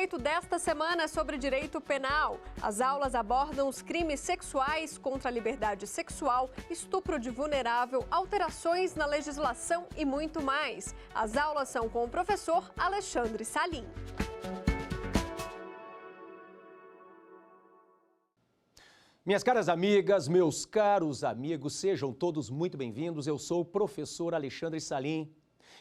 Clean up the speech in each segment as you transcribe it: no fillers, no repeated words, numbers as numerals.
Direito desta semana é sobre direito penal. As aulas abordam os crimes sexuais contra a liberdade sexual, estupro de vulnerável, alterações na legislação e muito mais. As aulas são com o professor Alexandre Salim. Minhas caras amigas, meus caros amigos, sejam todos muito bem-vindos. Eu sou o professor Alexandre Salim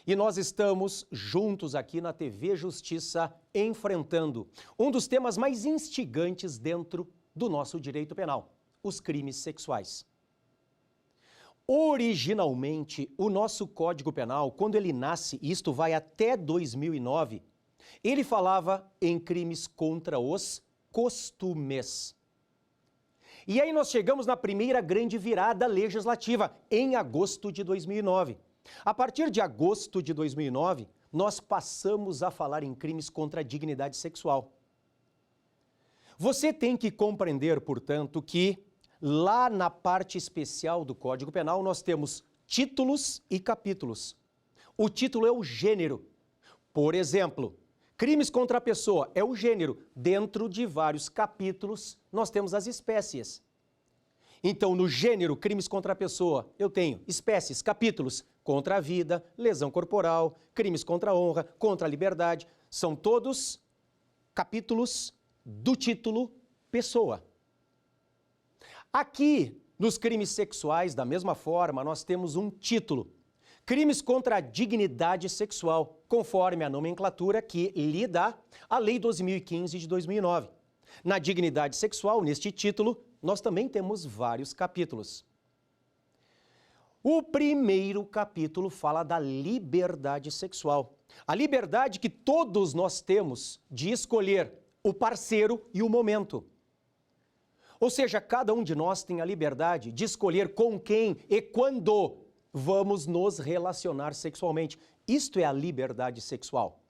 e nós estamos juntos aqui na TV Justiça enfrentando um dos temas mais instigantes dentro do nosso direito penal, os crimes sexuais. Originalmente, o nosso Código Penal, quando ele nasce, e isto vai até 2009, ele falava em crimes contra os costumes. E aí nós chegamos na primeira grande virada legislativa, em agosto de 2009. A partir de agosto de 2009, nós passamos a falar em crimes contra a dignidade sexual. Você tem que compreender, portanto, que lá na parte especial do Código Penal nós temos títulos e capítulos. O título é o gênero. Por exemplo, crimes contra a pessoa é o gênero. Dentro de vários capítulos nós temos as espécies. Então, no gênero crimes contra a pessoa, eu tenho espécies, capítulos, contra a vida, lesão corporal, crimes contra a honra, contra a liberdade. São todos capítulos do título pessoa. Aqui, nos crimes sexuais, da mesma forma, nós temos um título. Crimes contra a dignidade sexual, conforme a nomenclatura que lhe dá a Lei 12.015 de 2009. Na dignidade sexual, neste título, nós também temos vários capítulos. O primeiro capítulo fala da liberdade sexual. A liberdade que todos nós temos de escolher o parceiro e o momento. Ou seja, cada um de nós tem a liberdade de escolher com quem e quando vamos nos relacionar sexualmente. Isto é a liberdade sexual.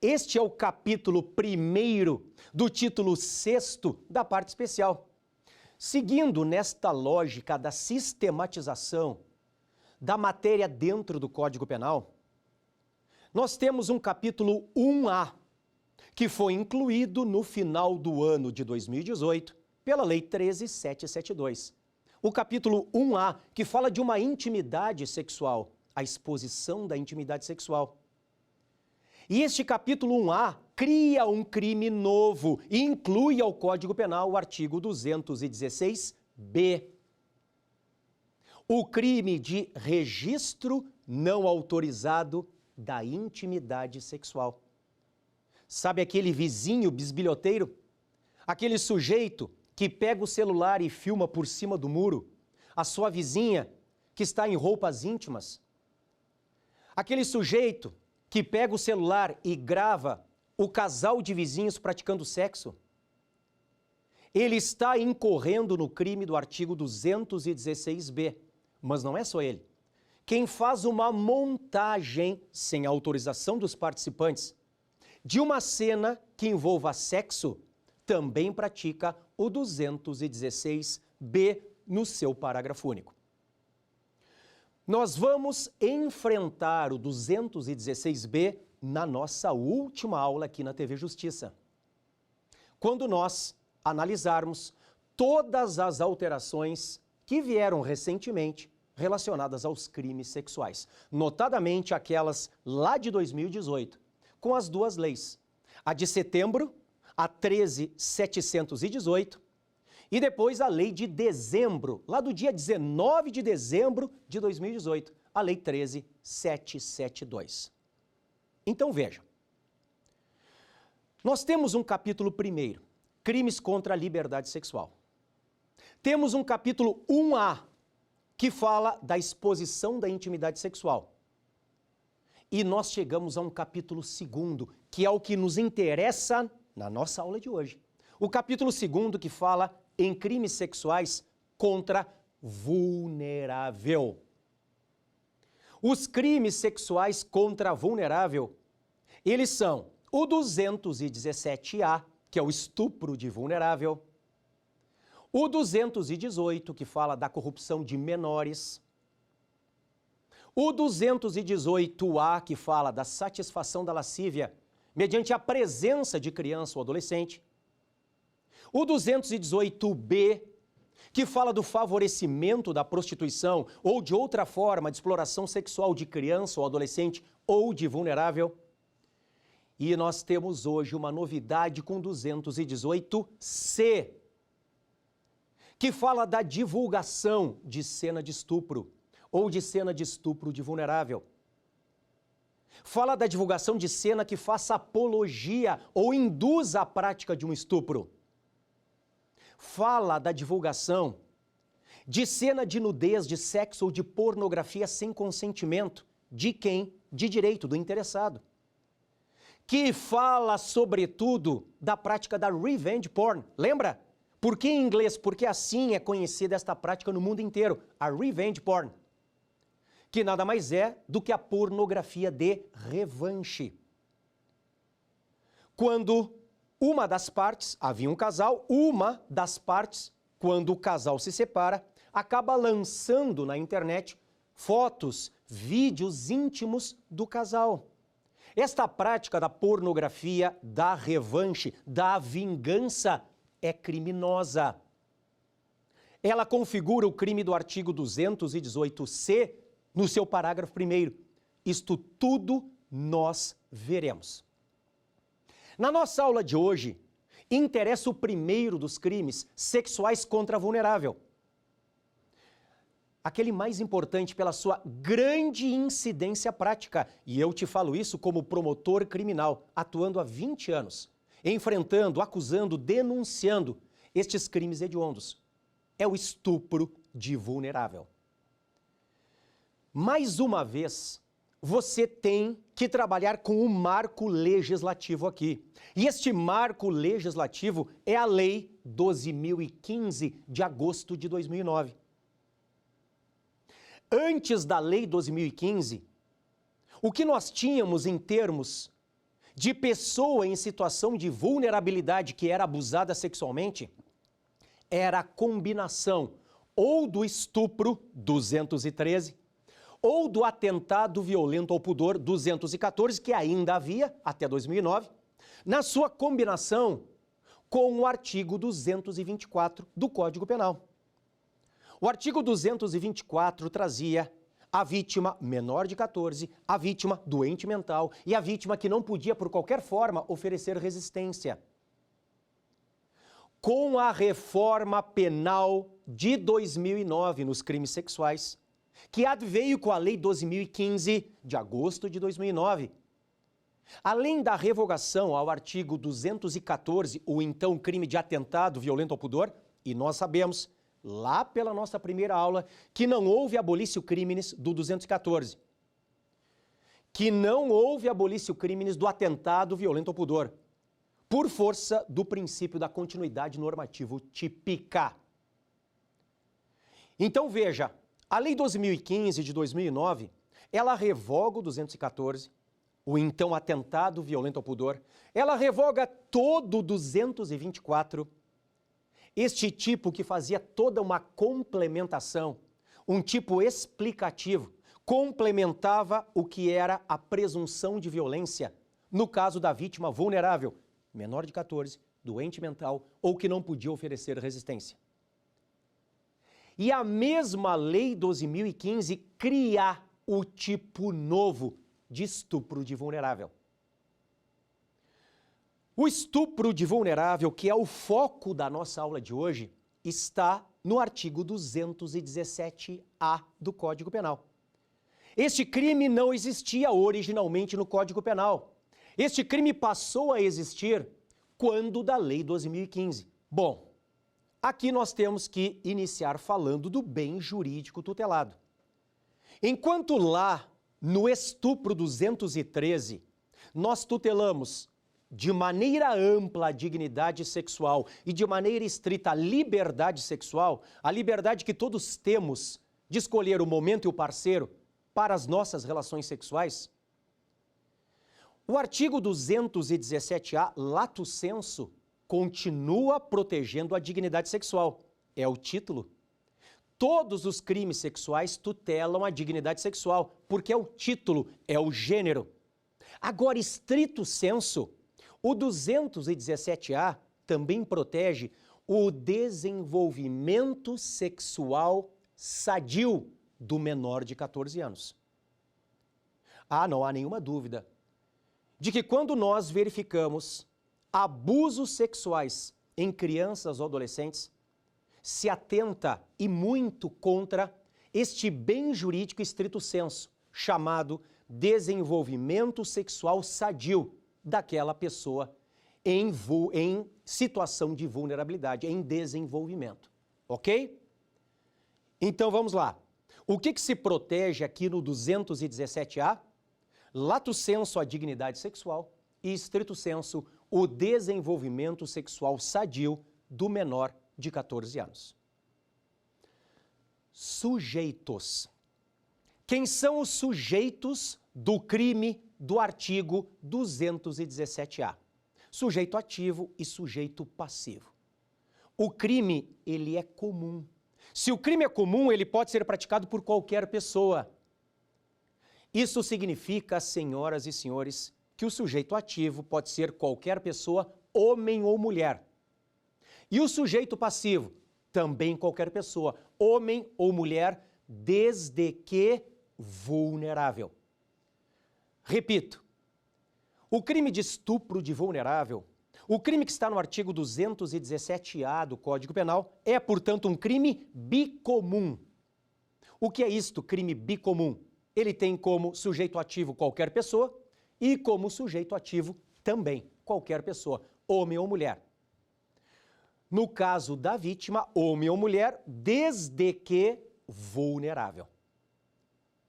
Este é o capítulo 1º do título 6º da parte especial. Seguindo nesta lógica da sistematização da matéria dentro do Código Penal, nós temos um capítulo 1A, que foi incluído no final do ano de 2018 pela Lei 13.772. O capítulo 1A, que fala de uma intimidade sexual, a exposição da intimidade sexual. E este capítulo 1A cria um crime novo e inclui ao Código Penal o artigo 216-B. O crime de registro não autorizado da intimidade sexual. Sabe aquele vizinho bisbilhoteiro? Aquele sujeito que pega o celular e filma por cima do muro? A sua vizinha que está em roupas íntimas? Aquele sujeito que pega o celular e grava o casal de vizinhos praticando sexo? Ele está incorrendo no crime do artigo 216-B. Mas não é só ele. Quem faz uma montagem sem autorização dos participantes de uma cena que envolva sexo também pratica o 216-B no seu parágrafo único. Nós vamos enfrentar o 216-B na nossa última aula aqui na TV Justiça, quando nós analisarmos todas as alterações que vieram recentemente relacionadas aos crimes sexuais, notadamente aquelas lá de 2018, com as duas leis, a de setembro, a 13.718, e depois a lei de dezembro, lá do dia 19 de dezembro de 2018, a lei 13.772. Então veja, nós temos um capítulo 1º, crimes contra a liberdade sexual. Temos um capítulo 1A, que fala da exposição da intimidade sexual. E nós chegamos a um capítulo 2º, que é o que nos interessa na nossa aula de hoje. O capítulo 2º que fala em crimes sexuais contra vulnerável. Os crimes sexuais contra vulnerável, eles são o 217-A, que é o estupro de vulnerável, o 218, que fala da corrupção de menores, o 218-A, que fala da satisfação da lascívia mediante a presença de criança ou adolescente. O 218B, que fala do favorecimento da prostituição ou de outra forma de exploração sexual de criança ou adolescente ou de vulnerável. E nós temos hoje uma novidade com 218C, que fala da divulgação de cena de estupro ou de cena de estupro de vulnerável. Fala da divulgação de cena que faça apologia ou induza a prática de um estupro. Fala da divulgação de cena de nudez, de sexo ou de pornografia sem consentimento. De quem? De direito, do interessado. Que fala, sobretudo, da prática da revenge porn. Lembra? Por que em inglês? Porque assim é conhecida esta prática no mundo inteiro, a revenge porn, que nada mais é do que a pornografia de revanche. Quando uma das partes, havia um casal, uma das partes, quando o casal se separa, acaba lançando na internet fotos, vídeos íntimos do casal. Esta prática da pornografia, da revanche, da vingança é criminosa. Ela configura o crime do artigo 218C no seu parágrafo 1º. Isto tudo nós veremos. Na nossa aula de hoje, interessa o primeiro dos crimes sexuais contra a vulnerável. Aquele mais importante pela sua grande incidência prática. E eu te falo isso como promotor criminal, atuando há 20 anos, enfrentando, acusando, denunciando estes crimes hediondos. É o estupro de vulnerável. Mais uma vez, você tem que trabalhar com um marco legislativo aqui. E este marco legislativo é a Lei 12.015, de agosto de 2009. Antes da Lei 12.015, o que nós tínhamos em termos de pessoa em situação de vulnerabilidade que era abusada sexualmente, era a combinação ou do estupro, 213, ou do atentado violento ao pudor, 214, que ainda havia até 2009, na sua combinação com o artigo 224 do Código Penal. O artigo 224 trazia a vítima menor de 14, a vítima doente mental e a vítima que não podia, por qualquer forma, oferecer resistência. Com a reforma penal de 2009 nos crimes sexuais, que adveio com a Lei 12.015, de agosto de 2009, além da revogação ao artigo 214, o então crime de atentado violento ao pudor, e nós sabemos, lá pela nossa primeira aula, que não houve abolício crimes do 214, que não houve abolício crimes do atentado violento ao pudor, por força do princípio da continuidade normativo típica. Então veja, a Lei 12.015 de 2009, ela revoga o 214, o então atentado violento ao pudor, ela revoga todo o 224, este tipo que fazia toda uma complementação, um tipo explicativo, complementava o que era a presunção de violência no caso da vítima vulnerável, menor de 14, doente mental ou que não podia oferecer resistência. E a mesma Lei 12.015 cria o tipo novo de estupro de vulnerável. O estupro de vulnerável, que é o foco da nossa aula de hoje, está no artigo 217-A do Código Penal. Este crime não existia originalmente no Código Penal. Este crime passou a existir quando da Lei 12.015. Bom, aqui nós temos que iniciar falando do bem jurídico tutelado. Enquanto lá, no estupro 213, nós tutelamos de maneira ampla a dignidade sexual e de maneira estrita a liberdade sexual, a liberdade que todos temos de escolher o momento e o parceiro para as nossas relações sexuais, o artigo 217-A, lato sensu, continua protegendo a dignidade sexual. É o título. Todos os crimes sexuais tutelam a dignidade sexual, porque é o título, é o gênero. Agora, estrito senso, o 217A também protege o desenvolvimento sexual sadio do menor de 14 anos. Não há nenhuma dúvida de que quando nós verificamos abusos sexuais em crianças ou adolescentes, se atenta e muito contra este bem jurídico estrito senso, chamado desenvolvimento sexual sadio daquela pessoa em situação de vulnerabilidade, em desenvolvimento. Ok? Então vamos lá. O que se protege aqui no 217A? Lato sensu, a dignidade sexual, e estrito sensu, o desenvolvimento sexual sadio do menor de 14 anos. Sujeitos. Quem são os sujeitos do crime do artigo 217A? Sujeito ativo e sujeito passivo. O crime, ele é comum. Se o crime é comum, ele pode ser praticado por qualquer pessoa. Isso significa, senhoras e senhores, que o sujeito ativo pode ser qualquer pessoa, homem ou mulher. E o sujeito passivo, também qualquer pessoa, homem ou mulher, desde que vulnerável. Repito, o crime de estupro de vulnerável, o crime que está no artigo 217A do Código Penal, é, portanto, um crime bicomum. O que é isto, crime bicomum? Ele tem como sujeito ativo qualquer pessoa e como sujeito ativo também qualquer pessoa, homem ou mulher. No caso da vítima, homem ou mulher, desde que vulnerável.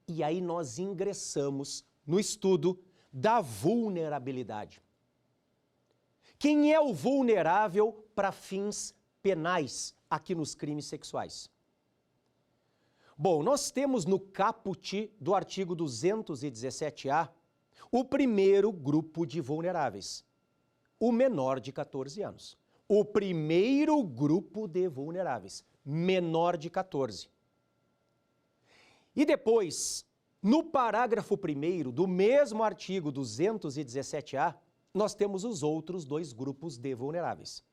E aí nós ingressamos no estudo da vulnerabilidade. Quem é o vulnerável para fins penais aqui nos crimes sexuais? Bom, nós temos no caput do artigo 217A o primeiro grupo de vulneráveis, o menor de 14 anos. O primeiro grupo de vulneráveis, menor de 14. E depois, no parágrafo 1º do mesmo artigo 217A, nós temos os outros dois grupos de vulneráveis.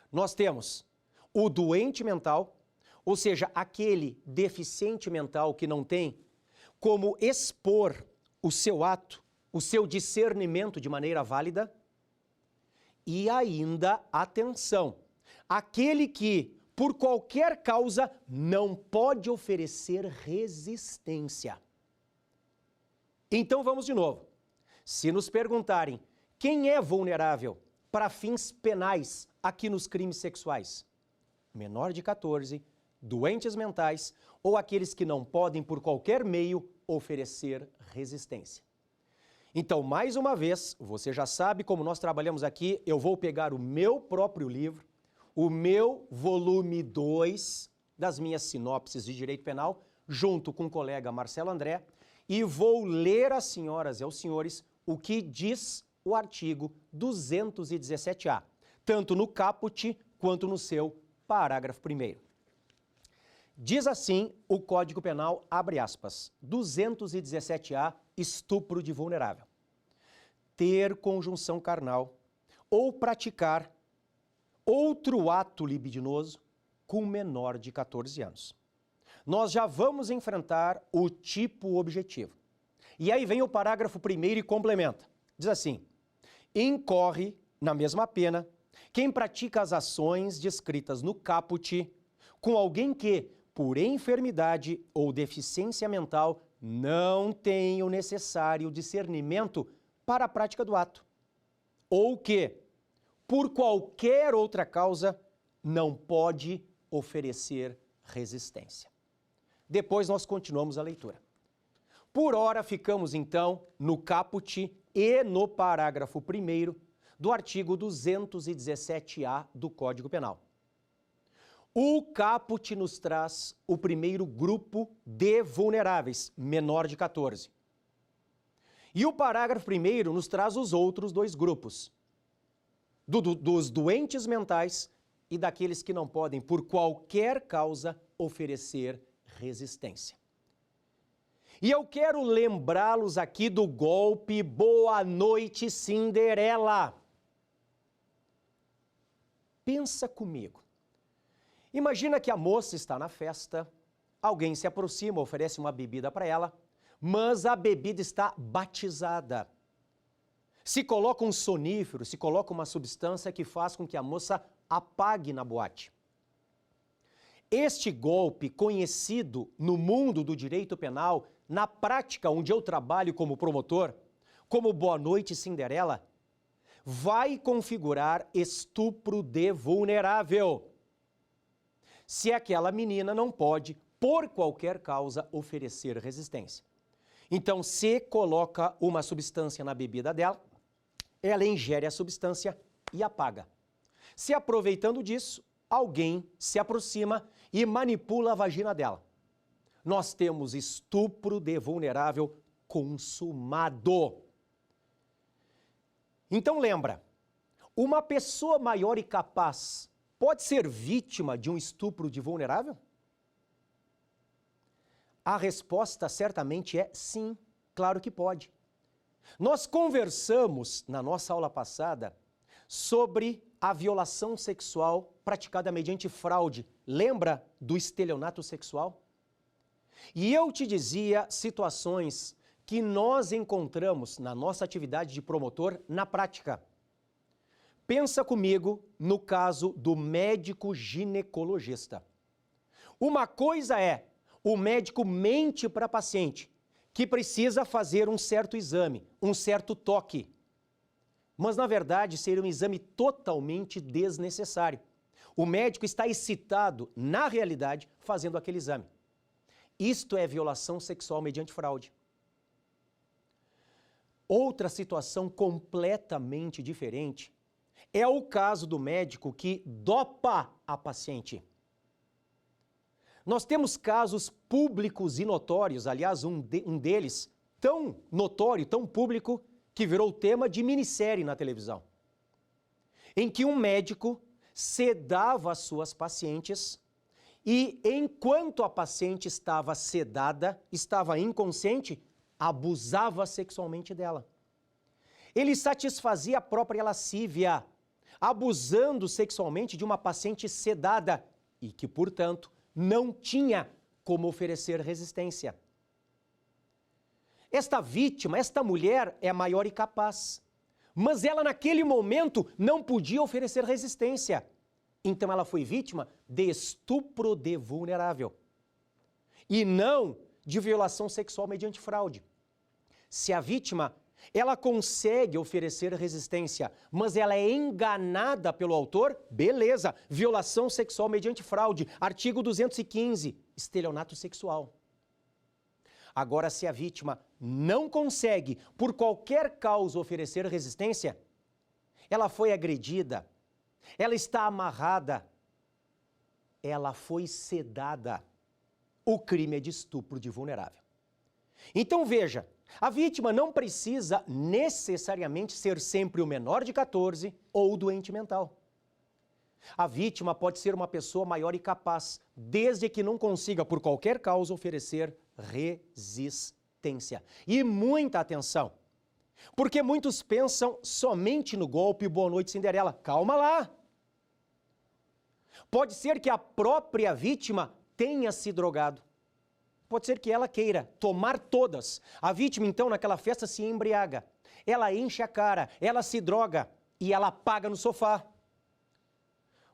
Nós temos o doente mental, ou seja, aquele deficiente mental que não tem como expor o seu ato, o seu discernimento de maneira válida. E ainda, atenção, aquele que, por qualquer causa, não pode oferecer resistência. Então vamos de novo. Se nos perguntarem quem é vulnerável para fins penais aqui nos crimes sexuais, menor de 14, doentes mentais ou aqueles que não podem, por qualquer meio, oferecer resistência. Então, mais uma vez, você já sabe como nós trabalhamos aqui, eu vou pegar o meu próprio livro, o meu volume 2 das minhas sinopses de direito penal, junto com o colega Marcelo André, e vou ler às senhoras e aos senhores o que diz o artigo 217A, tanto no caput quanto no seu parágrafo 1º. Diz assim o Código Penal, abre aspas, 217A, estupro de vulnerável. Ter conjunção carnal ou praticar outro ato libidinoso com menor de 14 anos. Nós já vamos enfrentar o tipo objetivo. E aí vem o parágrafo 1º e complementa. Diz assim, incorre na mesma pena quem pratica as ações descritas no caput com alguém que, por enfermidade ou deficiência mental, não tem o necessário discernimento para a prática do ato. Ou que, por qualquer outra causa, não pode oferecer resistência. Depois nós continuamos a leitura. Por ora, ficamos então no caput e no parágrafo 1º do artigo 217A do Código Penal. O caput nos traz o primeiro grupo de vulneráveis, menor de 14. E o parágrafo 1º nos traz os outros dois grupos, dos doentes mentais e daqueles que não podem, por qualquer causa, oferecer resistência. E eu quero lembrá-los aqui do golpe Boa Noite Cinderela. Pensa comigo. Imagina que a moça está na festa, alguém se aproxima, oferece uma bebida para ela, mas a bebida está batizada. Se coloca um sonífero, se coloca uma substância que faz com que a moça apague na boate. Este golpe, conhecido no mundo do direito penal, na prática onde eu trabalho como promotor, como Boa Noite Cinderela, vai configurar estupro de vulnerável. Se aquela menina não pode, por qualquer causa, oferecer resistência. Então, se coloca uma substância na bebida dela, ela ingere a substância e apaga. Se aproveitando disso, alguém se aproxima e manipula a vagina dela. Nós temos estupro de vulnerável consumado. Então lembra, uma pessoa maior e capaz pode ser vítima de um estupro de vulnerável? A resposta certamente é sim, claro que pode. Nós conversamos na nossa aula passada sobre a violação sexual praticada mediante fraude. Lembra do estelionato sexual? E eu te dizia situações que nós encontramos na nossa atividade de promotor na prática. Pensa comigo no caso do médico ginecologista. Uma coisa é, o médico mente para a paciente que precisa fazer um certo exame, um certo toque. Mas, na verdade, seria um exame totalmente desnecessário. O médico está excitado, na realidade, fazendo aquele exame. Isto é violação sexual mediante fraude. Outra situação completamente diferente é o caso do médico que dopa a paciente. Nós temos casos públicos e notórios, aliás, um deles tão notório, tão público, que virou tema de minissérie na televisão, em que um médico sedava as suas pacientes e, enquanto a paciente estava sedada, estava inconsciente, abusava sexualmente dela. Ele satisfazia a própria lascívia, abusando sexualmente de uma paciente sedada e que, portanto, não tinha como oferecer resistência. Esta vítima, esta mulher é maior e capaz, mas ela naquele momento não podia oferecer resistência. Então ela foi vítima de estupro de vulnerável e não de violação sexual mediante fraude. Se a vítima, ela consegue oferecer resistência, mas ela é enganada pelo autor, beleza, violação sexual mediante fraude, artigo 215, estelionato sexual. Agora, se a vítima não consegue, por qualquer causa, oferecer resistência, ela foi agredida, ela está amarrada, ela foi sedada. O crime é de estupro de vulnerável. Então veja, a vítima não precisa necessariamente ser sempre o menor de 14 ou doente mental. A vítima pode ser uma pessoa maior e capaz, desde que não consiga, por qualquer causa, oferecer resistência. E muita atenção, porque muitos pensam somente no golpe Boa Noite Cinderela. Calma lá! Pode ser que a própria vítima tenha se drogado. Pode ser que ela queira tomar todas. A vítima, então, naquela festa se embriaga. Ela enche a cara, ela se droga e ela apaga no sofá.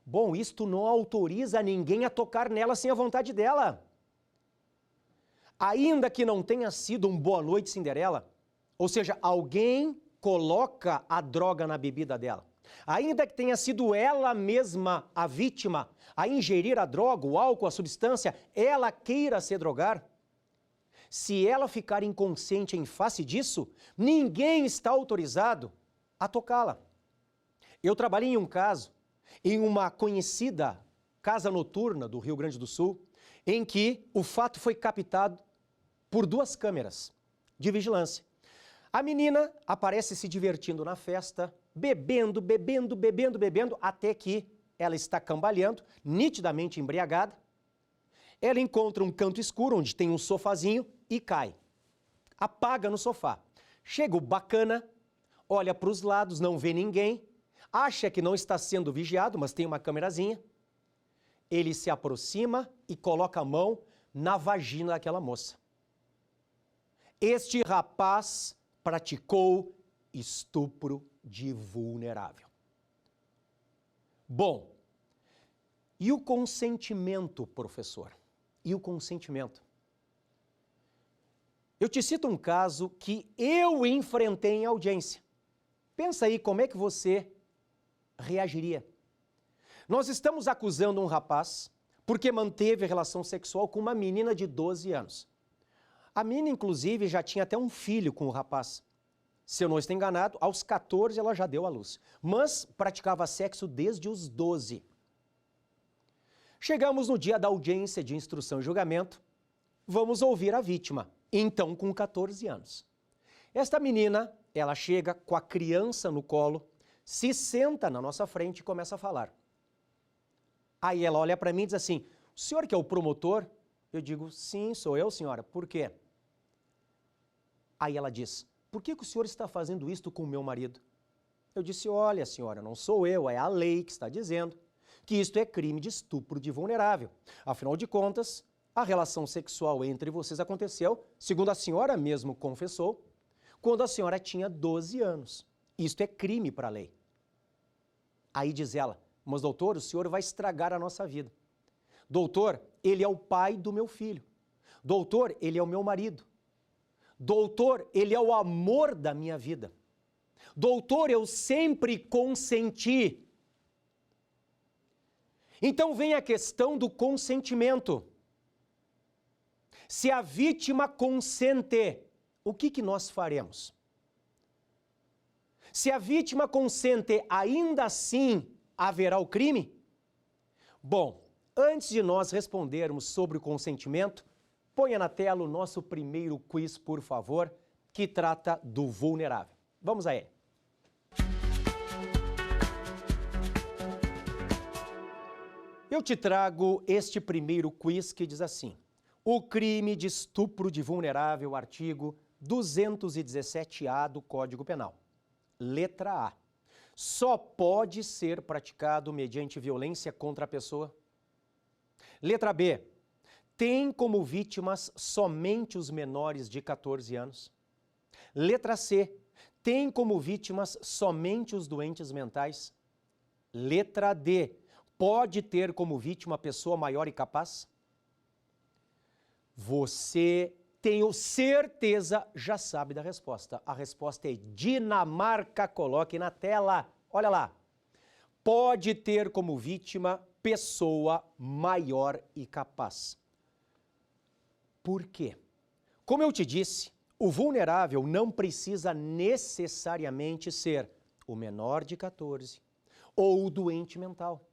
Bom, isto não autoriza ninguém a tocar nela sem a vontade dela. Ainda que não tenha sido um Boa Noite Cinderela, ou seja, alguém coloca a droga na bebida dela. Ainda que tenha sido ela mesma, a vítima, a ingerir a droga, o álcool, a substância, ela queira se drogar, se ela ficar inconsciente em face disso, ninguém está autorizado a tocá-la. Eu trabalhei em um caso, em uma conhecida casa noturna do Rio Grande do Sul, em que o fato foi captado por 2 câmeras de vigilância. A menina aparece se divertindo na festa, bebendo, até que ela está cambaleando, nitidamente embriagada. Ela encontra um canto escuro onde tem um sofazinho e cai. apaga no sofá. Chega o bacana, olha para os lados, não vê ninguém, acha que não está sendo vigiado, mas tem uma câmerazinha. Ele se aproxima e coloca a mão na vagina daquela moça. Este rapaz praticou estupro de vulnerável. Bom, e o consentimento, professor? E o consentimento? Eu te cito um caso que eu enfrentei em audiência. Pensa aí como é que você reagiria. Nós estamos acusando um rapaz porque manteve relação sexual com uma menina de 12 anos. A menina, inclusive, já tinha até um filho com o rapaz. Se eu não estou enganado, aos 14 ela já deu à luz. Mas praticava sexo desde os 12. Chegamos no dia da audiência de instrução e julgamento. Vamos ouvir a vítima, então com 14 anos. Esta menina, ela chega com a criança no colo, se senta na nossa frente e começa a falar. Aí ela olha para mim e diz assim, o senhor que é o promotor? Eu digo, sim, sou eu, senhora. Por quê? Aí ela diz, por que o senhor está fazendo isto com o meu marido? Eu disse, olha, senhora, não sou eu, é a lei que está dizendo que isto é crime de estupro de vulnerável. Afinal de contas, a relação sexual entre vocês aconteceu, segundo a senhora mesmo confessou, quando a senhora tinha 12 anos. Isto é crime para a lei. Aí diz ela, mas doutor, o senhor vai estragar a nossa vida. Doutor, ele é o pai do meu filho. Doutor, ele é o meu marido. Doutor, ele é o amor da minha vida. Doutor, eu sempre consenti. Então vem a questão do consentimento. Se a vítima consente, o que nós faremos? Se a vítima consente, ainda assim haverá o crime? Bom, antes de nós respondermos sobre o consentimento, ponha na tela o nosso primeiro quiz, por favor, que trata do vulnerável. Vamos a ele. Eu te trago este primeiro quiz que diz assim: o crime de estupro de vulnerável, artigo 217-A do Código Penal. Letra A. Só pode ser praticado mediante violência contra a pessoa. Letra B. Tem como vítimas somente os menores de 14 anos. Letra C. Tem como vítimas somente os doentes mentais. Letra D. Pode ter como vítima a pessoa maior e capaz? Você, tenho certeza, já sabe da resposta. A resposta é Dinamarca. Coloque na tela. Olha lá. Pode ter como vítima pessoa maior e capaz. Por quê? Como eu te disse, o vulnerável não precisa necessariamente ser o menor de 14 ou o doente mental.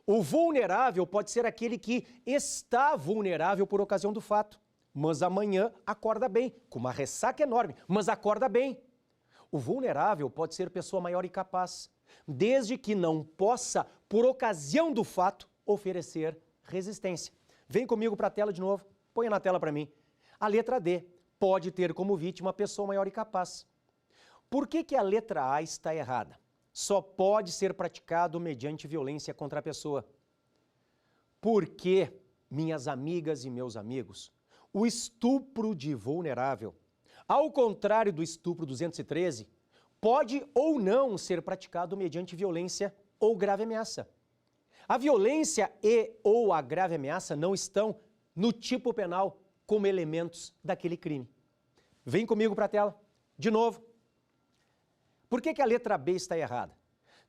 O vulnerável pode ser aquele que está vulnerável por ocasião do fato, mas amanhã acorda bem, com uma ressaca enorme, mas acorda bem. O vulnerável pode ser pessoa maior e capaz, desde que não possa, por ocasião do fato, oferecer resistência. Vem comigo para a tela de novo, põe na tela para mim. A letra D, pode ter como vítima a pessoa maior e capaz. Por que a letra A está errada? Só pode ser praticado mediante violência contra a pessoa. Porque, minhas amigas e meus amigos, o estupro de vulnerável, ao contrário do estupro 213, pode ou não ser praticado mediante violência ou grave ameaça. A violência e ou a grave ameaça não estão no tipo penal como elementos daquele crime. Vem comigo para a tela, de novo. Por que a letra B está errada?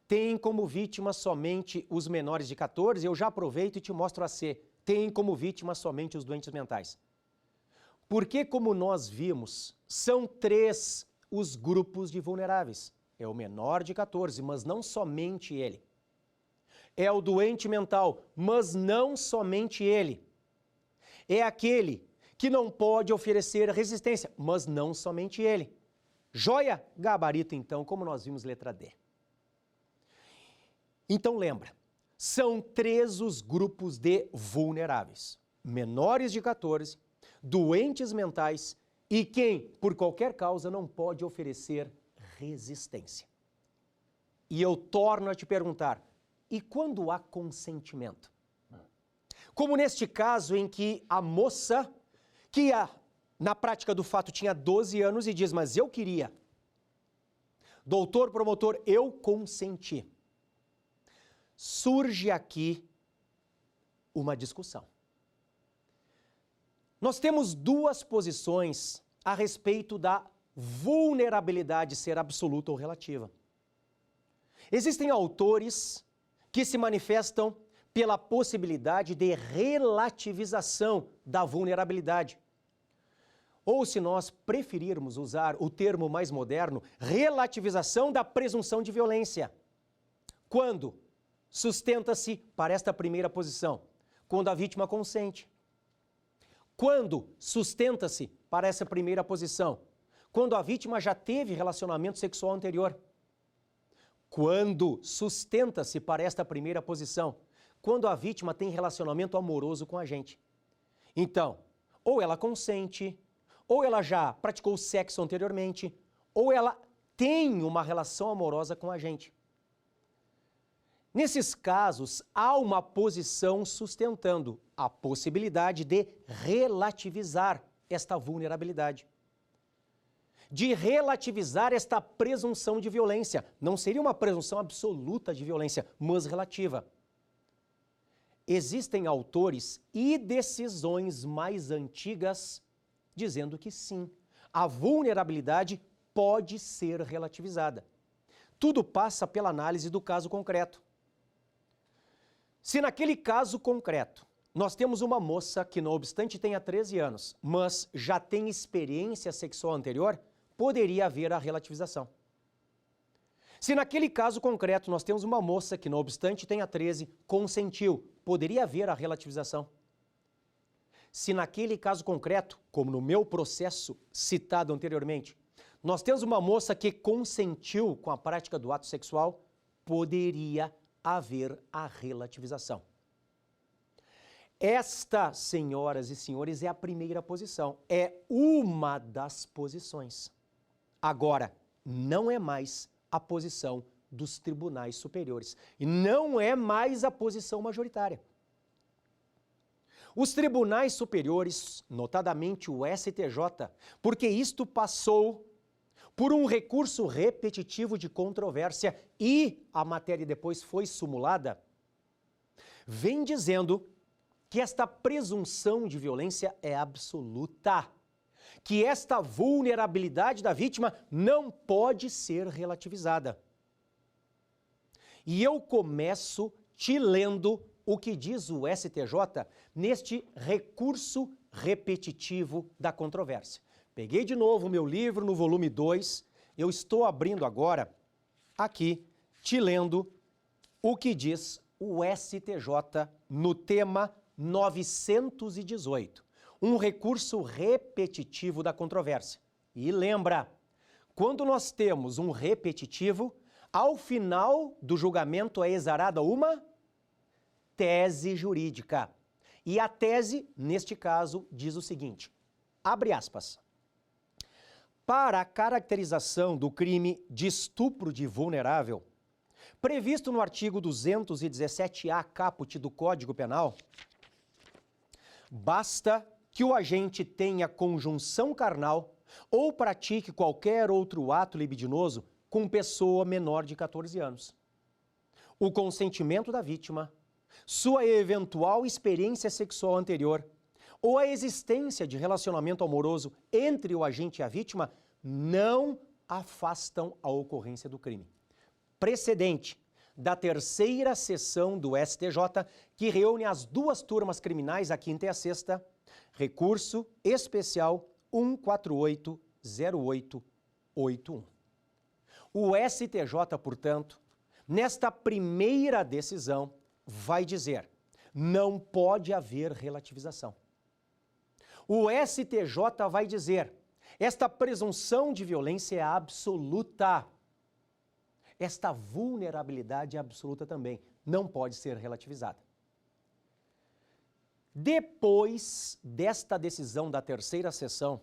Tem como vítima somente os menores de 14, eu já aproveito e te mostro a C. Tem como vítima somente os doentes mentais. Porque, como nós vimos, são 3 os grupos de vulneráveis. É o menor de 14, mas não somente ele. É o doente mental, mas não somente ele. É aquele que não pode oferecer resistência, mas não somente ele. Joia? Gabarito, então, como nós vimos, letra D. Então, lembra, são 3 os grupos de vulneráveis. Menores de 14, doentes mentais e quem, por qualquer causa, não pode oferecer resistência. E eu torno a te perguntar, e quando há consentimento? Como neste caso em que a moça, que na prática do fato tinha 12 anos e diz, mas eu queria. Doutor, promotor, eu consenti. Surge aqui uma discussão. Nós temos duas posições a respeito da vulnerabilidade ser absoluta ou relativa. Existem autores que se manifestam pela possibilidade de relativização da vulnerabilidade. Ou, se nós preferirmos usar o termo mais moderno, relativização da presunção de violência. Quando sustenta-se para esta primeira posição? Quando a vítima consente. Quando sustenta-se para essa primeira posição? Quando a vítima já teve relacionamento sexual anterior. Quando sustenta-se para esta primeira posição? Quando a vítima tem relacionamento amoroso com a gente. Então, ou ela consente, ou ela já praticou sexo anteriormente, ou ela tem uma relação amorosa com a gente. Nesses casos, há uma posição sustentando a possibilidade de relativizar esta vulnerabilidade. De relativizar esta presunção de violência. Não seria uma presunção absoluta de violência, mas relativa. Existem autores e decisões mais antigas dizendo que sim, a vulnerabilidade pode ser relativizada. Tudo passa pela análise do caso concreto. Se naquele caso concreto, nós temos uma moça que, não obstante tenha 13 anos, mas já tem experiência sexual anterior, poderia haver a relativização. Se naquele caso concreto nós temos uma moça que, não obstante tenha 13, consentiu, poderia haver a relativização. Se naquele caso concreto, como no meu processo citado anteriormente, nós temos uma moça que consentiu com a prática do ato sexual, poderia haver a relativização. Esta, senhoras e senhores, é a primeira posição, é uma das posições. Agora, não é mais a posição dos tribunais superiores e não é mais a posição majoritária. Os tribunais superiores, notadamente o STJ, porque isto passou por um recurso repetitivo de controvérsia e a matéria depois foi sumulada, vem dizendo que esta presunção de violência é absoluta, que esta vulnerabilidade da vítima não pode ser relativizada. E eu começo te lendo o que diz o STJ neste recurso repetitivo da controvérsia. Peguei de novo o meu livro no volume 2, eu estou abrindo agora, aqui, te lendo o que diz o STJ no tema 918, um recurso repetitivo da controvérsia. E lembra, quando nós temos um repetitivo, ao final do julgamento é exarada uma tese jurídica. E a tese, neste caso, diz o seguinte, abre aspas, para a caracterização do crime de estupro de vulnerável, previsto no artigo 217-A caput do Código Penal, basta que o agente tenha conjunção carnal ou pratique qualquer outro ato libidinoso com pessoa menor de 14 anos. O consentimento da vítima, sua eventual experiência sexual anterior ou a existência de relacionamento amoroso entre o agente e a vítima não afastam a ocorrência do crime. Precedente da terceira sessão do STJ, que reúne as duas turmas criminais, a quinta e a sexta, recurso especial 1480881. O STJ, portanto, nesta primeira decisão, vai dizer, não pode haver relativização. O STJ vai dizer, esta presunção de violência é absoluta. Esta vulnerabilidade é absoluta também, não pode ser relativizada. Depois desta decisão da terceira sessão,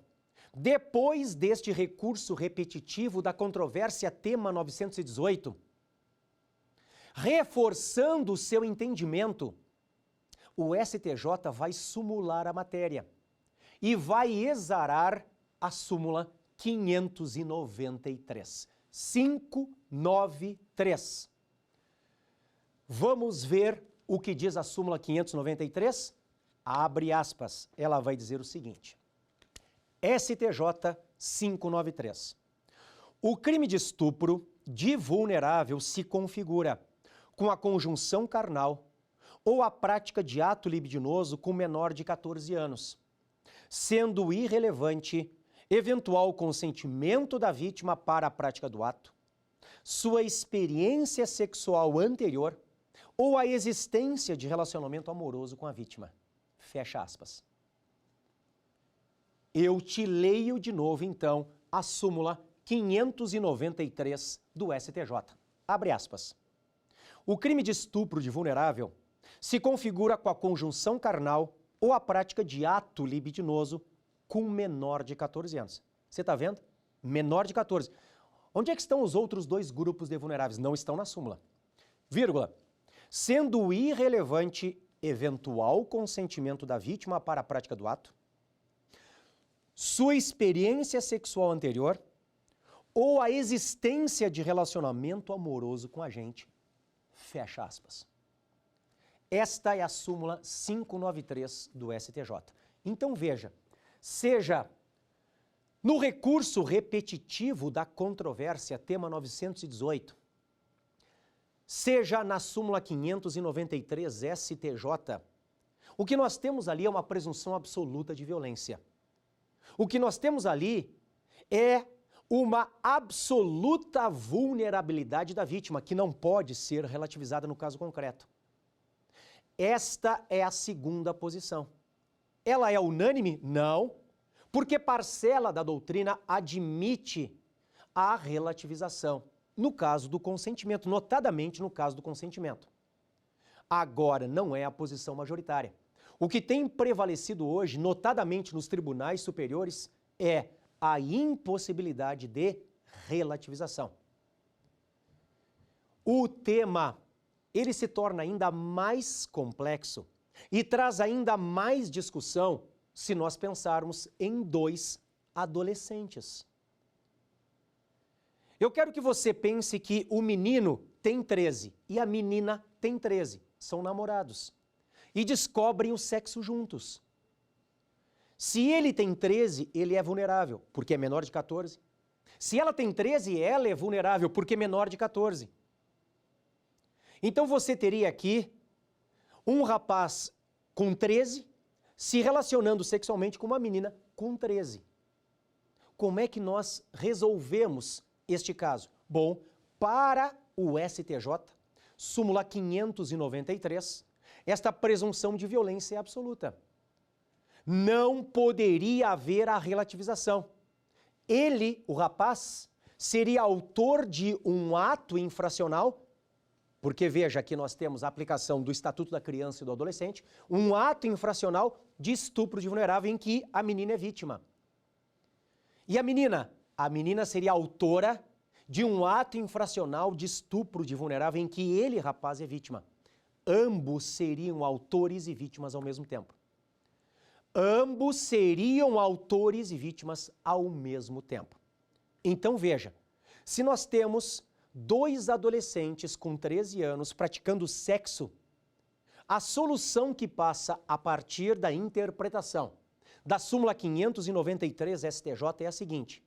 Depois deste recurso repetitivo da controvérsia tema 918, reforçando o seu entendimento, o STJ vai sumular a matéria e vai exarar a súmula 593. 593. Vamos ver o que diz a súmula 593? Abre aspas. Ela vai dizer o seguinte. STJ 593. O crime de estupro de vulnerável se configura com a conjunção carnal ou a prática de ato libidinoso com menor de 14 anos, sendo irrelevante eventual consentimento da vítima para a prática do ato, sua experiência sexual anterior ou a existência de relacionamento amoroso com a vítima. Fecha aspas. Eu te leio de novo, então, a súmula 593 do STJ. Abre aspas. O crime de estupro de vulnerável se configura com a conjunção carnal ou a prática de ato libidinoso com menor de 14 anos. Você está vendo? Menor de 14. Onde é que estão os outros dois grupos de vulneráveis? Não estão na súmula. Vírgula. Sendo irrelevante eventual consentimento da vítima para a prática do ato, sua experiência sexual anterior ou a existência de relacionamento amoroso com a gente. Fecha aspas. Esta é a súmula 593 do STJ. Então veja, seja no recurso repetitivo da controvérsia, tema 918, seja na súmula 593 STJ, o que nós temos ali é uma presunção absoluta de violência. O que nós temos ali é uma absoluta vulnerabilidade da vítima, que não pode ser relativizada no caso concreto. Esta é a segunda posição. Ela é unânime? Não, porque parcela da doutrina admite a relativização, no caso do consentimento, notadamente no caso do consentimento. Agora, não é a posição majoritária. O que tem prevalecido hoje, notadamente nos tribunais superiores, é a impossibilidade de relativização. O tema, ele se torna ainda mais complexo e traz ainda mais discussão se nós pensarmos em dois adolescentes. Eu quero que você pense que o menino tem 13 e a menina tem 13, são namorados e descobrem o sexo juntos. Se ele tem 13, ele é vulnerável, porque é menor de 14. Se ela tem 13, ela é vulnerável, porque é menor de 14. Então você teria aqui um rapaz com 13 se relacionando sexualmente com uma menina com 13. Como é que nós resolvemos este caso? Bom, para o STJ, súmula 593, esta presunção de violência é absoluta. Não poderia haver a relativização. Ele, o rapaz, seria autor de um ato infracional, porque veja, aqui nós temos a aplicação do Estatuto da Criança e do Adolescente, um ato infracional de estupro de vulnerável em que a menina é vítima. E a menina seria autora de um ato infracional de estupro de vulnerável em que ele, rapaz, é vítima. Ambos seriam autores e vítimas ao mesmo tempo. Ambos seriam autores e vítimas ao mesmo tempo. Então veja, se nós temos dois adolescentes com 13 anos praticando sexo, a solução que passa a partir da interpretação da súmula 593 STJ é a seguinte: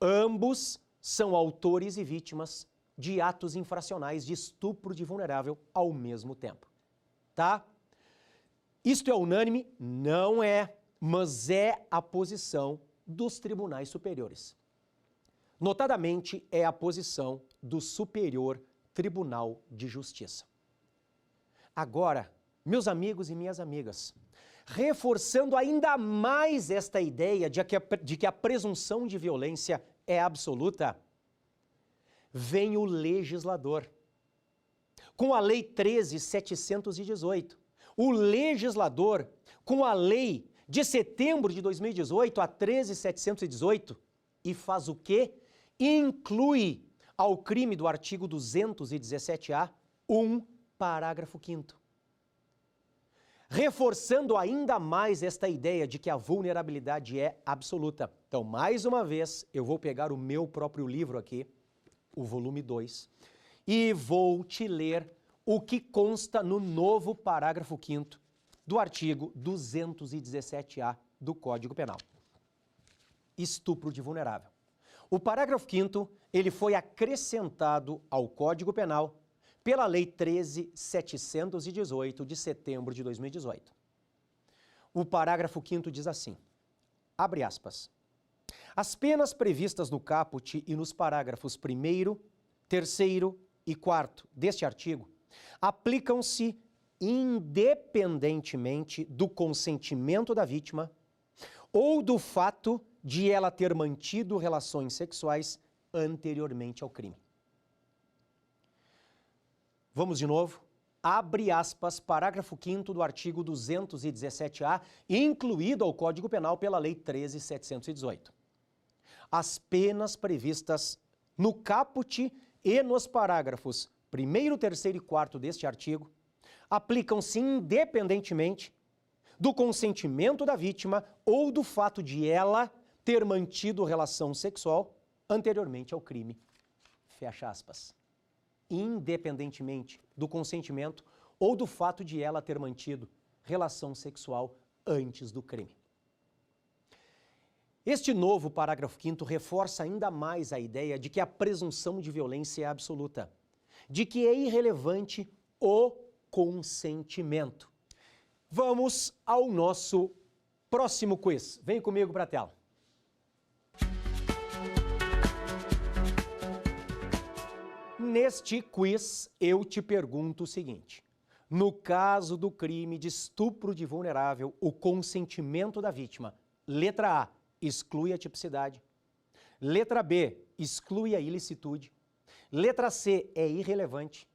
ambos são autores e vítimas de atos infracionais de estupro de vulnerável ao mesmo tempo. Tá? Isto é unânime? Não é, mas é a posição dos tribunais superiores. Notadamente, é a posição do Superior Tribunal de Justiça. Agora, meus amigos e minhas amigas, reforçando ainda mais esta ideia de que a presunção de violência é absoluta, vem o legislador. Com a Lei 13.718, o legislador, com a lei de setembro de 2018 a 13.718 e faz o quê? Inclui ao crime do artigo 217-A um parágrafo 5º. Reforçando ainda mais esta ideia de que a vulnerabilidade é absoluta. Então, mais uma vez, eu vou pegar o meu próprio livro aqui, o volume 2, e vou te ler o que consta no novo parágrafo 5º do artigo 217-A do Código Penal. Estupro de vulnerável. O parágrafo 5º, ele foi acrescentado ao Código Penal pela Lei 13.718 de setembro de 2018. O parágrafo 5º diz assim, abre aspas, as penas previstas no caput e nos parágrafos 1º, 3º e 4º deste artigo aplicam-se independentemente do consentimento da vítima ou do fato de ela ter mantido relações sexuais anteriormente ao crime. Vamos de novo. Abre aspas, parágrafo 5º do artigo 217-A, incluído ao Código Penal pela Lei 13.718. As penas previstas no caput e nos parágrafos 1º, 3º e 4º deste artigo aplicam-se independentemente do consentimento da vítima ou do fato de ela ter mantido relação sexual anteriormente ao crime. Fecha aspas. Independentemente do consentimento ou do fato de ela ter mantido relação sexual antes do crime. Este novo parágrafo 5º reforça ainda mais a ideia de que a presunção de violência é absoluta, de que é irrelevante o consentimento. Vamos ao nosso próximo quiz. Vem comigo para a tela. Neste quiz, eu te pergunto o seguinte. No caso do crime de estupro de vulnerável, o consentimento da vítima, letra A, exclui a tipicidade. Letra B, exclui a ilicitude. Letra C, é irrelevante.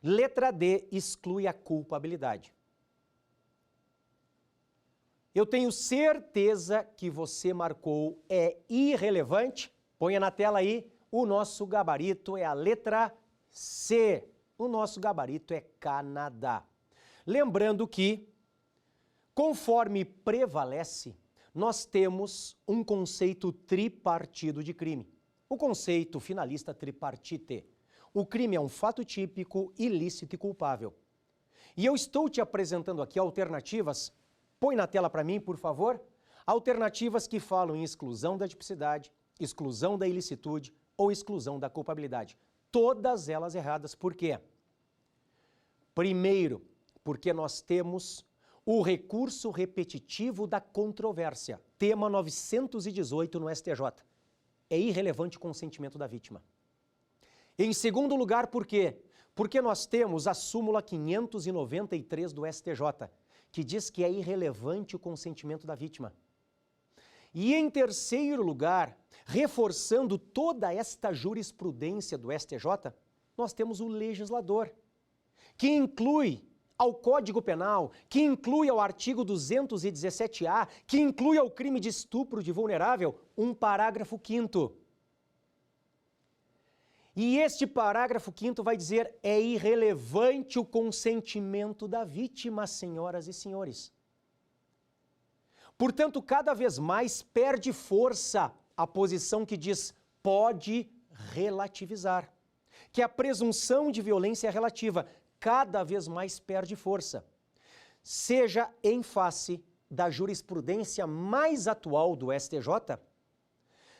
Letra D, exclui a culpabilidade. Eu tenho certeza que você marcou é irrelevante. Ponha na tela aí. O nosso gabarito é a letra C. O nosso gabarito é Canadá. Lembrando que, conforme prevalece, nós temos um conceito tripartido de crime. O conceito finalista tripartite. O crime é um fato típico, ilícito e culpável. E eu estou te apresentando aqui alternativas, põe na tela para mim, por favor, alternativas que falam em exclusão da tipicidade, exclusão da ilicitude, ou exclusão da culpabilidade. Todas elas erradas. Por quê? Primeiro, porque nós temos o recurso repetitivo da controvérsia, tema 918 no STJ. É irrelevante o consentimento da vítima. Em segundo lugar, por quê? Porque nós temos a súmula 593 do STJ, que diz que é irrelevante o consentimento da vítima. E em terceiro lugar, reforçando toda esta jurisprudência do STJ, nós temos o legislador, que inclui ao Código Penal, que inclui ao artigo 217-A, que inclui ao crime de estupro de vulnerável, um parágrafo 5º. E este parágrafo 5º vai dizer, é irrelevante o consentimento da vítima, senhoras e senhores. Portanto, cada vez mais perde força a posição que diz pode relativizar, que a presunção de violência é relativa, cada vez mais perde força, seja em face da jurisprudência mais atual do STJ,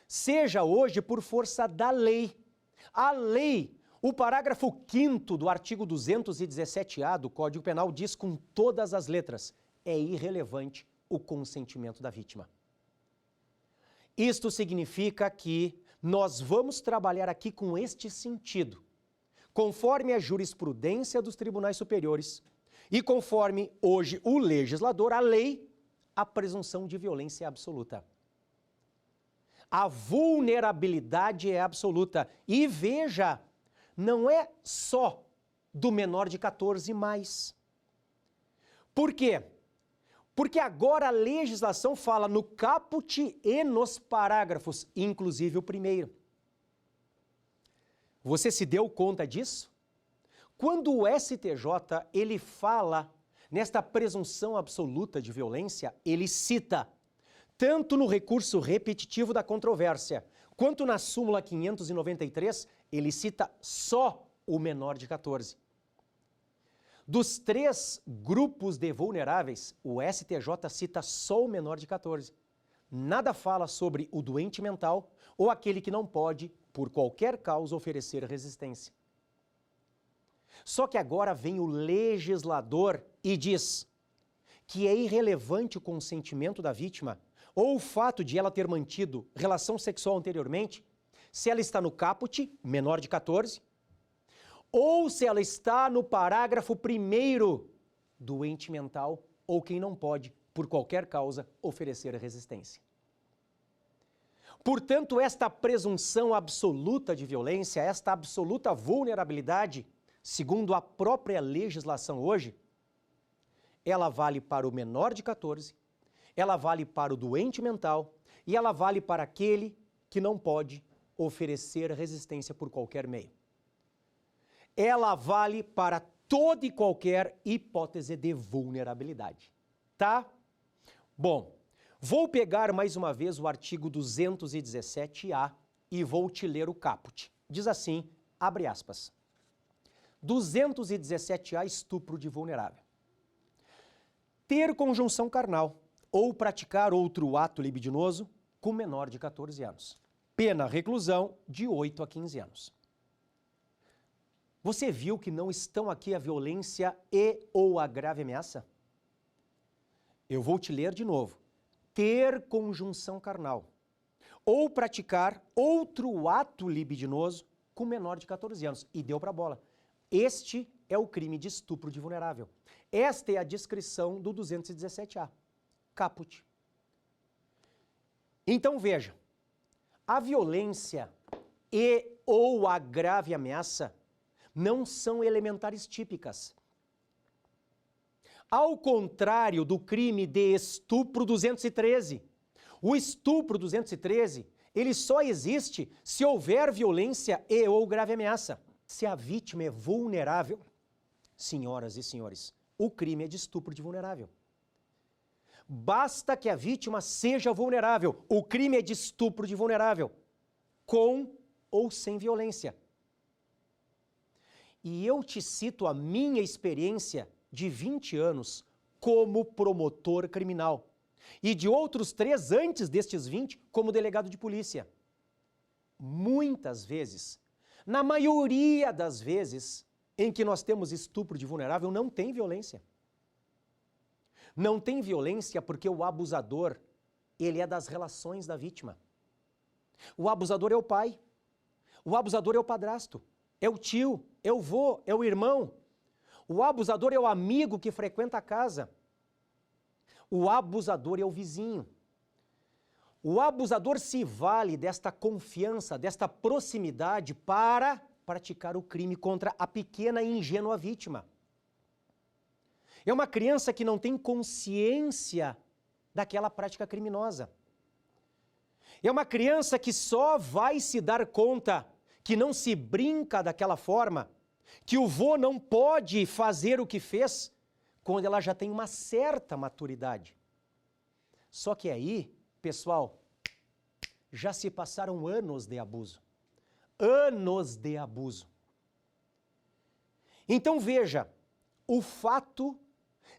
seja hoje por força da lei. A lei, o parágrafo 5º do artigo 217-A do Código Penal diz com todas as letras, é irrelevante o consentimento da vítima. Isto significa que nós vamos trabalhar aqui com este sentido, conforme a jurisprudência dos tribunais superiores e conforme hoje o legislador, a lei, a presunção de violência é absoluta. A vulnerabilidade é absoluta. E veja, não é só do menor de 14 mais. Por quê? Porque agora a legislação fala no caput e nos parágrafos, inclusive o primeiro. Você se deu conta disso? Quando o STJ ele fala nesta presunção absoluta de violência, ele cita, tanto no recurso repetitivo da controvérsia, quanto na súmula 593, ele cita só o menor de 14. Dos 3 grupos de vulneráveis, o STJ cita só o menor de 14. Nada fala sobre o doente mental ou aquele que não pode, por qualquer causa, oferecer resistência. Só que agora vem o legislador e diz que é irrelevante o consentimento da vítima ou o fato de ela ter mantido relação sexual anteriormente, se ela está no caput, menor de 14, ou se ela está no parágrafo 1º, doente mental ou quem não pode, por qualquer causa, oferecer resistência. Portanto, esta presunção absoluta de violência, esta absoluta vulnerabilidade, segundo a própria legislação hoje, ela vale para o menor de 14, ela vale para o doente mental e ela vale para aquele que não pode oferecer resistência por qualquer meio. Ela vale para toda e qualquer hipótese de vulnerabilidade, tá? Bom, vou pegar mais uma vez o artigo 217-A e vou te ler o caput. Diz assim, abre aspas, 217-A, estupro de vulnerável. Ter conjunção carnal ou praticar outro ato libidinoso com menor de 14 anos. Pena reclusão de 8 a 15 anos. Você viu que não estão aqui a violência e ou a grave ameaça? Eu vou te ler de novo. Ter conjunção carnal ou praticar outro ato libidinoso com menor de 14 anos. E deu pra bola. Este é o crime de estupro de vulnerável. Esta é a descrição do 217-A. Caput. Então veja, a violência e ou a grave ameaça não são elementares típicas. Ao contrário do crime de estupro 213. O estupro 213, ele só existe se houver violência e ou grave ameaça. Se a vítima é vulnerável, senhoras e senhores, o crime é de estupro de vulnerável. Basta que a vítima seja vulnerável, o crime é de estupro de vulnerável, com ou sem violência. E eu te cito a minha experiência de 20 anos como promotor criminal e de outros 3 antes destes 20 como delegado de polícia. Muitas vezes, na maioria das vezes em que nós temos estupro de vulnerável, não tem violência. Não tem violência porque o abusador, ele é das relações da vítima. O abusador é o pai, o abusador é o padrasto, é o tio, é o vô, é o irmão. O abusador é o amigo que frequenta a casa. O abusador é o vizinho. O abusador se vale desta confiança, desta proximidade para praticar o crime contra a pequena e ingênua vítima. É uma criança que não tem consciência daquela prática criminosa. É uma criança que só vai se dar conta que não se brinca daquela forma, que o vô não pode fazer o que fez quando ela já tem uma certa maturidade. Só que aí, pessoal, já se passaram anos de abuso. Anos de abuso. Então veja, o fato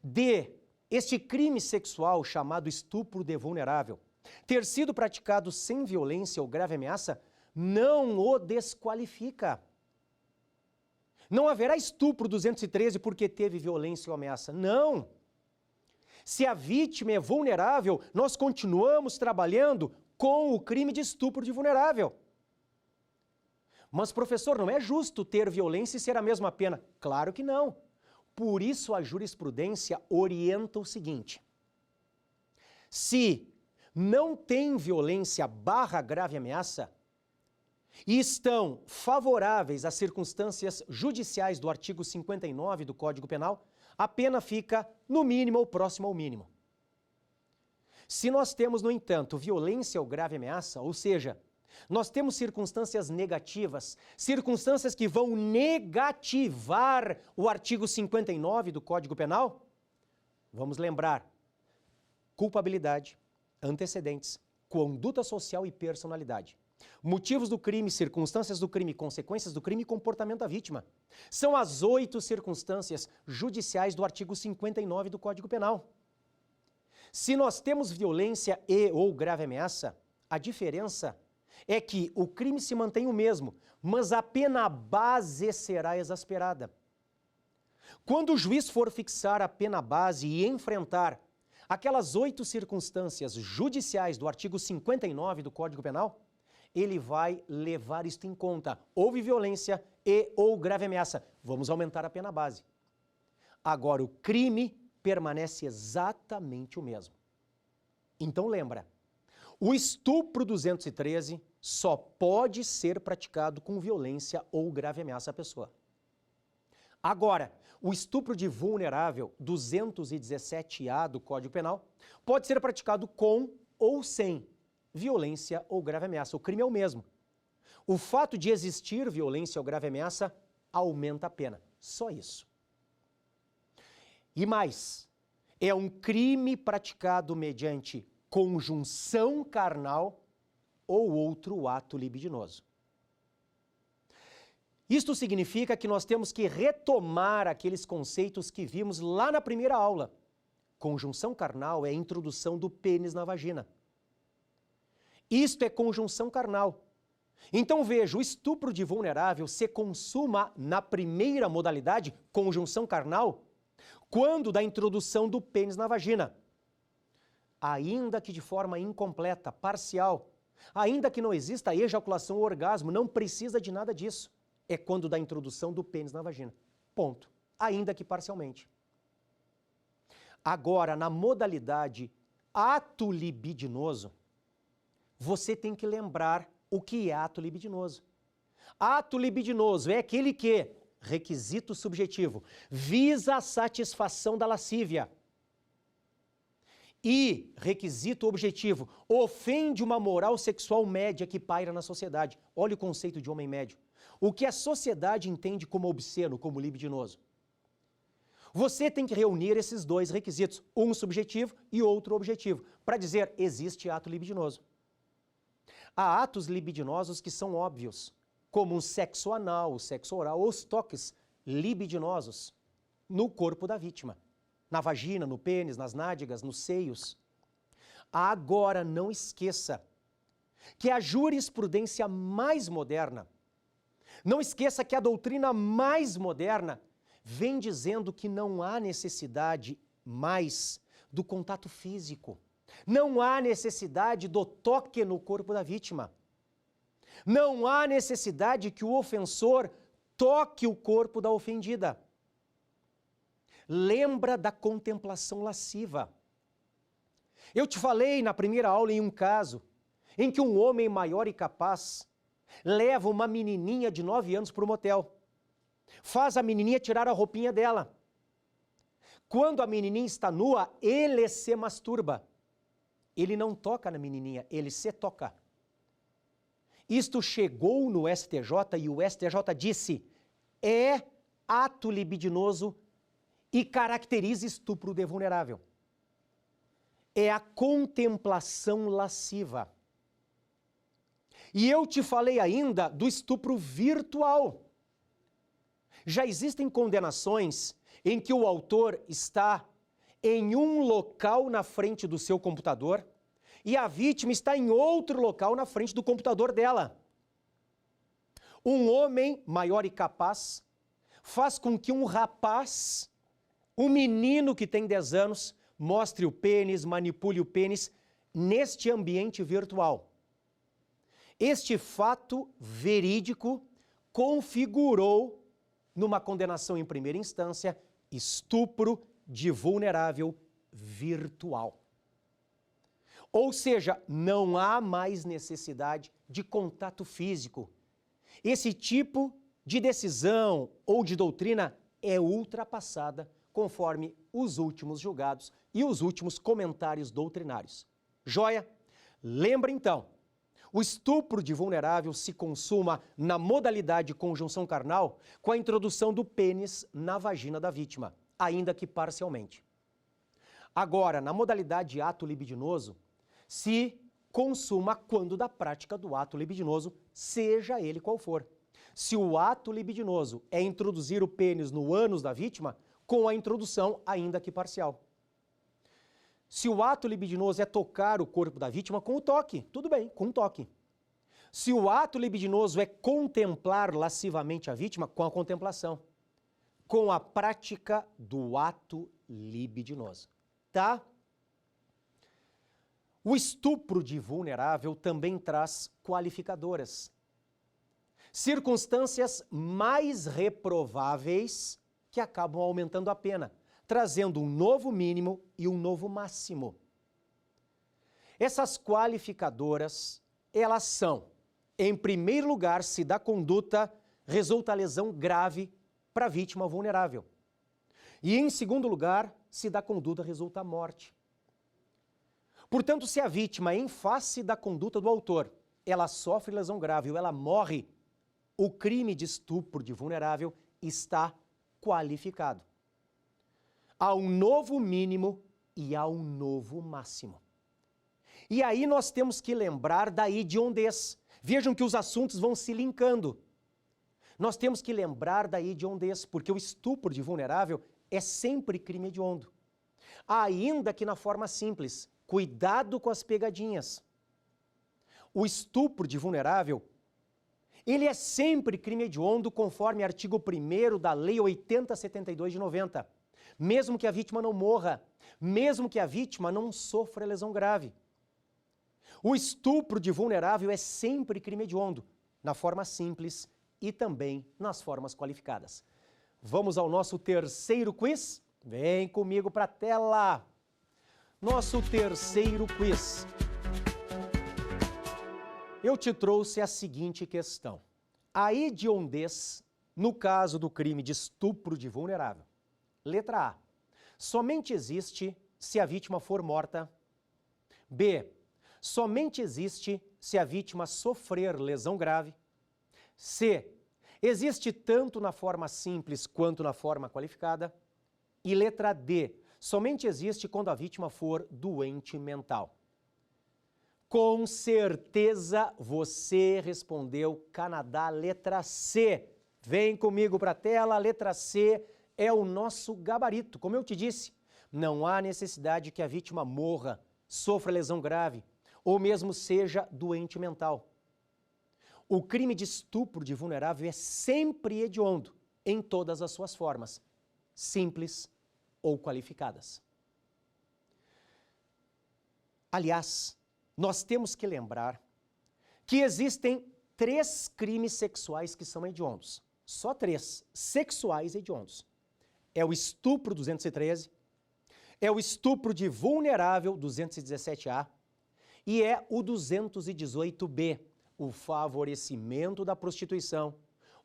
de este crime sexual chamado estupro de vulnerável ter sido praticado sem violência ou grave ameaça não o desqualifica. Não haverá estupro 213 porque teve violência ou ameaça. Não. Se a vítima é vulnerável, nós continuamos trabalhando com o crime de estupro de vulnerável. Mas, professor, não é justo ter violência e ser a mesma pena? Claro que não. Por isso a jurisprudência orienta o seguinte: se não tem violência / grave ameaça e estão favoráveis às circunstâncias judiciais do artigo 59 do Código Penal, a pena fica no mínimo ou próximo ao mínimo. Se nós temos, no entanto, violência ou grave ameaça, ou seja, nós temos circunstâncias negativas, circunstâncias que vão negativar o artigo 59 do Código Penal, vamos lembrar: culpabilidade, antecedentes, conduta social e personalidade. Motivos do crime, circunstâncias do crime, consequências do crime e comportamento da vítima. São as 8 circunstâncias judiciais do artigo 59 do Código Penal. Se nós temos violência e ou grave ameaça, a diferença é que o crime se mantém o mesmo, mas a pena base será exasperada. Quando o juiz for fixar a pena base e enfrentar aquelas 8 circunstâncias judiciais do artigo 59 do Código Penal, ele vai levar isto em conta. Houve violência e ou grave ameaça. Vamos aumentar a pena base. Agora, o crime permanece exatamente o mesmo. Então lembra, o estupro 213 só pode ser praticado com violência ou grave ameaça à pessoa. Agora, o estupro de vulnerável 217-A do Código Penal pode ser praticado com ou sem violência ou grave ameaça. O crime é o mesmo. O fato de existir violência ou grave ameaça aumenta a pena. Só isso. E mais, é um crime praticado mediante conjunção carnal ou outro ato libidinoso. Isto significa que nós temos que retomar aqueles conceitos que vimos lá na primeira aula. Conjunção carnal é a introdução do pênis na vagina. Isto é conjunção carnal. Então veja, o estupro de vulnerável se consuma na primeira modalidade, conjunção carnal, quando da introdução do pênis na vagina. Ainda que de forma incompleta, parcial, ainda que não exista ejaculação ou orgasmo, não precisa de nada disso. É quando da introdução do pênis na vagina. Ponto. Ainda que parcialmente. Agora, na modalidade ato libidinoso, você tem que lembrar o que é ato libidinoso. Ato libidinoso é aquele que, requisito subjetivo, visa a satisfação da lascívia. E, requisito objetivo, ofende uma moral sexual média que paira na sociedade. Olha o conceito de homem médio. O que a sociedade entende como obsceno, como libidinoso. Você tem que reunir esses 2 requisitos, um subjetivo e outro objetivo, para dizer existe ato libidinoso. Há atos libidinosos que são óbvios, como um sexo anal, o sexo oral ou os toques libidinosos no corpo da vítima, na vagina, no pênis, nas nádegas, nos seios. Agora, não esqueça que a jurisprudência mais moderna, não esqueça que a doutrina mais moderna vem dizendo que não há necessidade mais do contato físico. Não há necessidade do toque no corpo da vítima. Não há necessidade que o ofensor toque o corpo da ofendida. Lembra da contemplação lasciva. Eu te falei na primeira aula em um caso em que um homem maior e capaz leva uma menininha de 9 anos para o motel. Faz a menininha tirar a roupinha dela. Quando a menininha está nua, ele se masturba. Ele não toca na menininha, ele se toca. Isto chegou no STJ e o STJ disse: é ato libidinoso e caracteriza estupro de vulnerável. É a contemplação lasciva. E eu te falei ainda do estupro virtual. Já existem condenações em que o autor está em um local na frente do seu computador e a vítima está em outro local na frente do computador dela. Um homem maior e capaz faz com que um rapaz, um menino que tem 10 anos, mostre o pênis, manipule o pênis neste ambiente virtual. Este fato verídico configurou, numa condenação em primeira instância, estupro de vulnerável virtual. Ou seja, não há mais necessidade de contato físico. Esse tipo de decisão ou de doutrina é ultrapassada conforme os últimos julgados e os últimos comentários doutrinários. Joia? Lembra então, o estupro de vulnerável se consuma na modalidade de conjunção carnal com a introdução do pênis na vagina da vítima, ainda que parcialmente. Agora, na modalidade de ato libidinoso, se consuma quando da prática do ato libidinoso, seja ele qual for. Se o ato libidinoso é introduzir o pênis no ânus da vítima, com a introdução, ainda que parcial. Se o ato libidinoso é tocar o corpo da vítima, com o toque, tudo bem, com o toque. Se o ato libidinoso é contemplar lascivamente a vítima, com a contemplação. Com a prática do ato libidinoso. Tá? O estupro de vulnerável também traz qualificadoras. Circunstâncias mais reprováveis que acabam aumentando a pena, trazendo um novo mínimo e um novo máximo. Essas qualificadoras, elas são, em primeiro lugar, se da conduta resulta lesão grave para a vítima vulnerável. E em segundo lugar, se da conduta resulta morte. Portanto, se a vítima, em face da conduta do autor, ela sofre lesão grave ou ela morre, o crime de estupro de vulnerável está qualificado. Há um novo mínimo e há um novo máximo. E aí nós temos que lembrar da hediondez. Vejam que os assuntos vão se linkando. Nós temos que lembrar da hediondez, porque o estupro de vulnerável é sempre crime hediondo. Ainda que na forma simples. Cuidado com as pegadinhas. O estupro de vulnerável, ele é sempre crime hediondo conforme artigo 1º da Lei 8072 de 90. Mesmo que a vítima não morra, mesmo que a vítima não sofra lesão grave. O estupro de vulnerável é sempre crime hediondo, na forma simples e também nas formas qualificadas. Vamos ao nosso terceiro quiz? Vem comigo para a tela! Nosso terceiro quiz. Eu te trouxe a seguinte questão. A hediondez, no caso do crime de estupro de vulnerável. Letra A. Somente existe se a vítima for morta. B. Somente existe se a vítima sofrer lesão grave. C. Existe tanto na forma simples quanto na forma qualificada. E letra D. Somente existe quando a vítima for doente mental. Com certeza você respondeu Canadá, letra C. Vem comigo para a tela, letra C é o nosso gabarito. Como eu te disse, não há necessidade que a vítima morra, sofra lesão grave ou mesmo seja doente mental. O crime de estupro de vulnerável é sempre hediondo em todas as suas formas, simples ou qualificadas. Aliás, nós temos que lembrar que existem 3 crimes sexuais que são hediondos. Só 3 sexuais hediondos. É o estupro 213, é o estupro de vulnerável 217A e é o 218B, o favorecimento da prostituição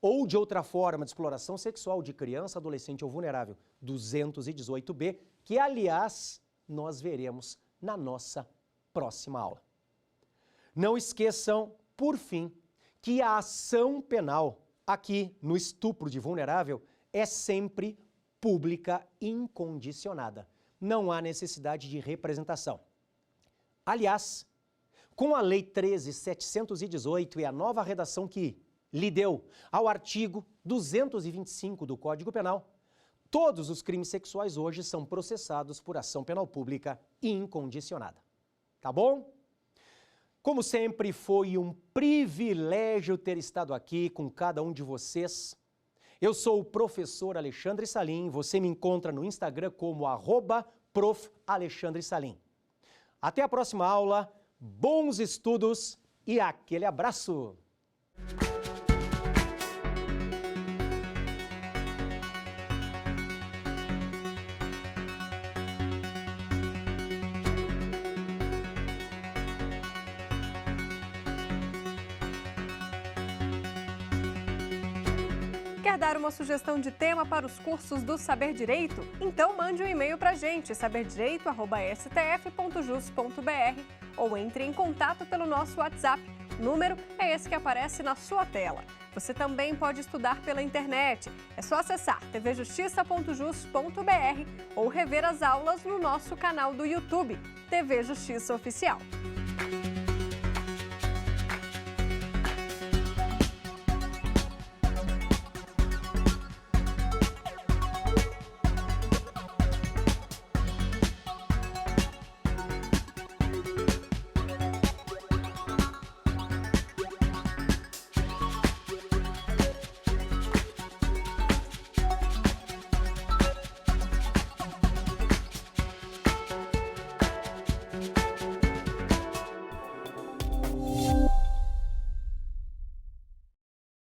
ou de outra forma de exploração sexual de criança, adolescente ou vulnerável, 218B, que, aliás, nós veremos na nossa próxima aula. Não esqueçam, por fim, que a ação penal aqui no estupro de vulnerável é sempre pública incondicionada. Não há necessidade de representação. Aliás, com a Lei 13.718 e a nova redação que lhe deu ao artigo 225 do Código Penal, todos os crimes sexuais hoje são processados por ação penal pública incondicionada. Tá bom? Como sempre, foi um privilégio ter estado aqui com cada um de vocês. Eu sou o professor Alexandre Salim, você me encontra no Instagram como @prof.alexandresalim. Até a próxima aula, bons estudos e aquele abraço! Quer dar uma sugestão de tema para os cursos do Saber Direito? Então mande um e-mail para a gente, saberdireito@stf.jus.br ou entre em contato pelo nosso WhatsApp. O número é esse que aparece na sua tela. Você também pode estudar pela internet. É só acessar tvjustiça.jus.br ou rever as aulas no nosso canal do YouTube, TV Justiça Oficial.